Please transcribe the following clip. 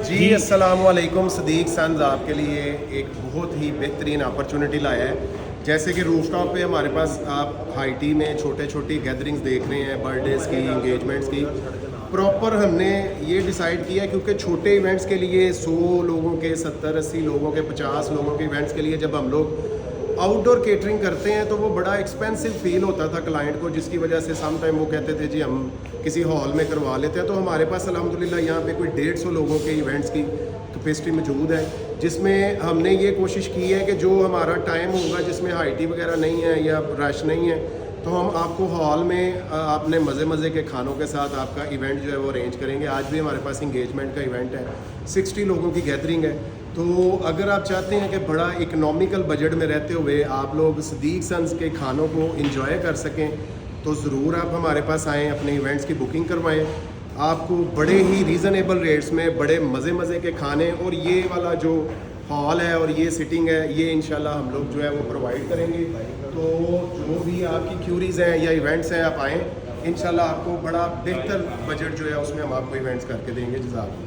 जी अस्सलाम वालेकुम। सदीक सन्स आपके लिए एक बहुत ही बेहतरीन अपॉर्चुनिटी लाया है। जैसे कि रूफ टॉप पे हमारे पास आप हाई टी में छोटे छोटी गैदरिंग्स देख रहे हैं, बर्थडेज़ की, इंगेजमेंट्स की। प्रॉपर हमने ये डिसाइड किया है क्योंकि छोटे इवेंट्स के लिए 100 लोगों के, 70-80 लोगों के, 50 लोगों के इवेंट्स के लिए जब हम लोग आउटडोर केटरिंग करते हैं तो वो बड़ा एक्सपेंसिव फील होता था क्लाइंट को, जिसकी वजह से सम टाइम वो कहते थे जी हम किसी हॉल में करवा लेते हैं। तो हमारे पास अल्हम्दुलिल्लाह यहाँ पे कोई 150 लोगों के इवेंट्स की कैपेसिटी मौजूद है, जिसमें हमने ये कोशिश की है कि जो हमारा टाइम होगा जिसमें हाई टी वगैरह नहीं है या रश नहीं है, तो हम आपको हॉल में अपने मज़े के खानों के साथ आपका इवेंट जो है वो अरेंज करेंगे। आज भी हमारे पास इंगेजमेंट का इवेंट है, 60 लोगों की गैदरिंग है। तो अगर आप चाहते हैं कि बड़ा इकोनॉमिकल बजट में रहते हुए आप लोग सदीक सन्स के खानों को इंजॉय कर सकें, तो ज़रूर आप हमारे पास आएँ, अपने इवेंट्स की बुकिंग करवाएं। आपको बड़े ही रीज़नेबल रेट्स में बड़े मज़े के खाने और ये वाला जो हॉल है और ये सिटिंग है, ये इंशाल्लाह हम लोग जो है वो प्रोवाइड करेंगे। तो जो भी आपकी क्यूरीज़ हैं या इवेंट्स हैं, आप आएँ, इंशाल्लाह आपको बड़ा बेहतर बजट जो है उसमें हम आपको इवेंट्स करके देंगे। जज़ाक।